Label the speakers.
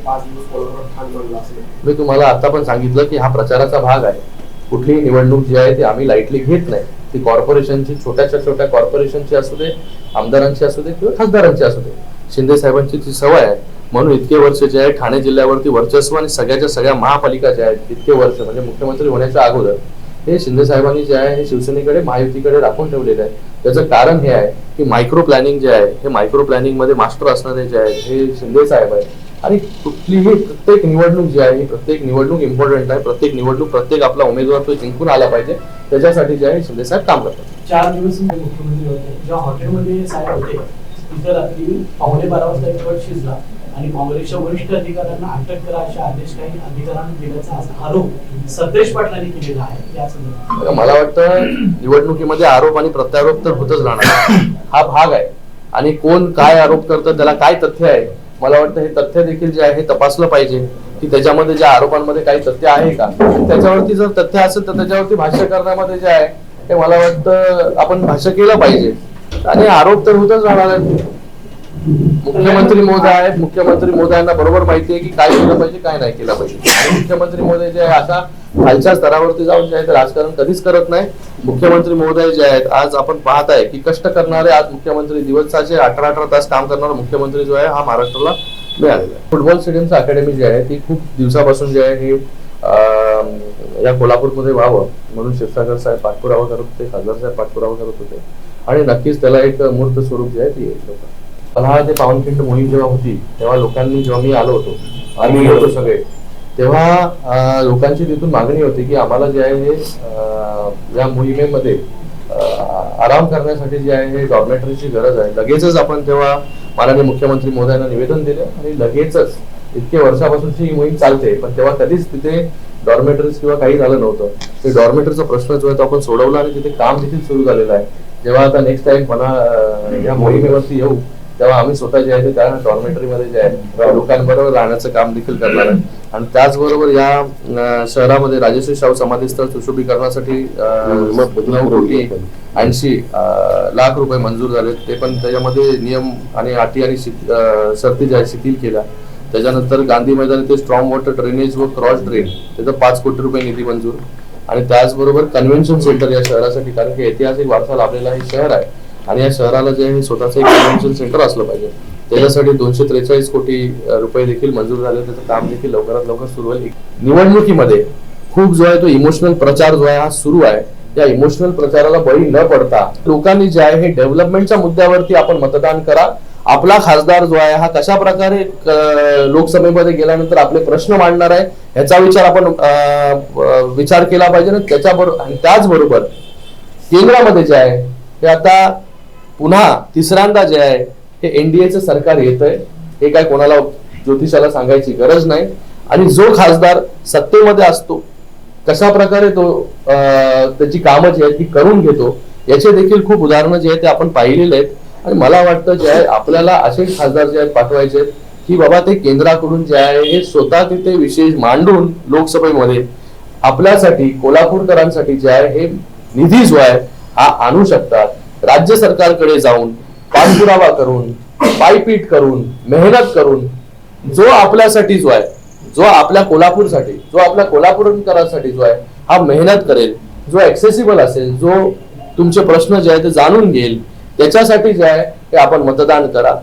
Speaker 1: 5 दिवस कोल्हापूर ठाण मानला असेल.
Speaker 2: मी तुम्हाला आता पण सांगितलं की हा प्रचाराचा भाग आहे. कुठलीही निवडणूक जी आहे ती आम्ही लाईटली घेत नाही. ती कॉर्पोरेशनची, छोट्या कॉर्पोरेशनची असू दे, आमदारांची असू दे किंवा खासदारांची असू दे, शिंदे साहेबांची ती सवय आहे. म्हणून इतके वर्ष जे आहे ठाणे जिल्ह्यावरती वर्चस्व आणि सगळ्याच्या सगळ्या महापालिका ज्या आहेत इतके वर्ष म्हणजे मुख्यमंत्री होण्याच्या अगोदर हे शिंदे साहेबांनी जे आहे हे शिवसेनेकडे, महायुतीकडे राखून ठेवलेलं आहे. त्याचं कारण हे आहे की मायक्रो प्लॅनिंग जे आहे हे मायक्रो प्लॅनिंग मध्ये मास्टर असणारे जे आहेत हे शिंदे साहेब आहेत. आणि कुठलीही प्रत्येक निवडणूक जी आहे ही प्रत्येक निवडणूक इम्पॉर्टंट आहे. प्रत्येक निवडणूक प्रत्येक आपला उमेदवार तो जिंकून आला पाहिजे, त्याच्यासाठी जे आहे शिंदे साहेब काम करतात.
Speaker 1: 4 दिवस मुख्यमंत्री होते, जेव्हा हॉटेलमध्ये साहेब होते तिथे रात्री 11:15 वाजता एक कट शिजला आणि काँग्रेसच्या वरिष्ठ अधिकाऱ्यांना अटक करा असे आदेश काही अधिकाऱ्यांना दिल्याचा आरोप सतेज पाटलांनी केलेला आहे. या संदर्भात
Speaker 2: मला वाटतं निवडणुकीमध्ये आरोप आणि प्रत्यारोप तर होतच राहणार, हा भाग आहे. आणि कोण काय आरोप करतं, त्याला काय तथ्य आहे, मला वाटतं हे तथ्य देखील जे आहे हे तपासलं पाहिजे की त्याच्यामध्ये ज्या आरोपांमध्ये काही तथ्य आहे का. आणि त्याच्यावरती जर तथ्य असेल तर त्याच्यावरती भाष्य करण्यामध्ये जे आहे हे मला वाटतं आपण भाष्य केलं पाहिजे. आणि आरोप तर होतच राहणार आहेत. मुख्यमंत्री महोदयांना बरोबर माहिती आहे की काय केलं पाहिजे, काय नाही केलं पाहिजे. आणि मुख्यमंत्री महोदय जे आहे असा खालच्या स्तरावरती जाऊन जे आहे ते राजकारण कधीच करत नाही. मुख्यमंत्री महोदय जे आहेत आज आपण पाहत आहे की कष्ट करणारे, आज मुख्यमंत्री दिवसाचे 18 तास काम करणारा मुख्यमंत्री जो आहे हा महाराष्ट्राला मिळालेला आहे. फुटबॉल स्टेडियमचं अकॅडमी जी आहे ती खूप दिवसापासून जे आहे हे या कोल्हापूरमध्ये व्हावं म्हणून क्षीरसागर साहेब पाठपुरावा करत होते, खासदार साहेब पाठपुरावा करत होते. आणि नक्कीच त्याला एक मूर्त स्वरूप जे आहे ते येईल. पन्हाळा ते पावनखिंड मोहीम जेव्हा होती तेव्हा लोकांनी, जेव्हा मी आलो होतो, आम्ही होतो सगळे, तेव्हा लोकांची तिथून मागणी होती की आम्हाला जे आहे हे या मोहिमेमध्ये आराम करण्यासाठी जे आहे हे डॉर्मेटरीची गरज आहे. लगेचच आपण तेव्हा माननीय मुख्यमंत्री महोदयांना निवेदन दिले आणि लगेचच इतके वर्षापासूनची ही मोहीम चालते, पण तेव्हा कधीच तिथे डॉर्मेटरीज किंवा काही झालं नव्हतं. ते डॉर्मेटरीचा प्रश्न जो आहे तो आपण सोडवला आणि तिथे काम देखील सुरू झालेलं आहे. जेव्हा आता नेक्स्ट टाइम पुन्हा या मोहिमेवरती येऊ तेव्हा आम्ही स्वतः जे आहे ते त्या डॉर्मेटरीमध्ये जे आहे लोकांबरोबर राहण्याचं काम देखील करणार आहे. आणि त्याचबरोबर या शहरामध्ये राजश्री शाहू समाधीस्थळ सुशोभीकरणासाठी 9,80 लाख रुपये मंजूर झाले. ते पण त्याच्यामध्ये नियम आणि अटी आणि शर्ती ज्या शिथिल केल्या. त्याच्यानंतर गांधी मैदान ते स्ट्रॉंग वॉटर ड्रेनेज व क्रॉस ड्रेन त्याचं 5 कोटी रुपये निधी मंजूर. आणि त्याचबरोबर कन्व्हेन्शन सेंटर या शहरासाठी, कारण की ऐतिहासिक वारसा लाभलेला हे शहर आहे आणि या शहराला जे आहे स्वतःच एक कन्व्हेन्शन सेंटर असलं पाहिजे. त्याच्यासाठी 243 कोटी रुपये देखील मंजूर झाले. त्याचं काम देखील लवकरात लवकर सुरू होईल. निवडणुकीमध्ये खूप जो आहे तो इमोशनल प्रचार जो आहे हा सुरू आहे. या इमोशनल प्रचाराला बळी न पडता लोकांनी जे आहे हे डेव्हलपमेंटच्या मुद्द्यावरती आपण मतदान करा. आपला खासदार जो आहे हा कशा प्रकारे लोकसभेमध्ये गेल्यानंतर आपले प्रश्न मांडणार आहे ह्याचा विचार केला पाहिजे. आणि त्याचबरोबर केंद्रामध्ये जे आहे हे आता पुन्हा तिसऱ्यांदा जे आहे हे एनडीएचं सरकार येतंय. हे काय कोणाला ज्योतिषाला सांगायची गरज नाही. आणि जो खासदार सत्तेमध्ये असतो कशा प्रकारे तो त्याची कामं जी आहेत ती करून घेतो याचे देखील खूप उदाहरणं जे आहेत ते आपण पाहिलेले आहेत. आणि मला वाटतं जे आहे आपल्याला असे खासदार जे आहेत पाठवायचे आहेत की बाबा ते केंद्राकडून जे आहे हे स्वतः तिथे विशेष मांडून लोकसभेमध्ये आपल्यासाठी, कोल्हापूरकरांसाठी जे आहे हे निधी जो आहे हा आणू शकतात. राज्य सरकारकडे जाऊन पाठपुरावा करून, पायपीट करून, मेहनत करून जो आपल्यासाठी जो आहे, जो आपल्या कोल्हापूरसाठी, जो आपल्या कोल्हापूरकरांसाठी जो आहे हा मेहनत करेल, जो ऍक्सेसिबल असेल, जो तुमचे प्रश्न जे आहे ते जाणून घेईल, त्याच्यासाठी जे आहे ते आपण मतदान करा.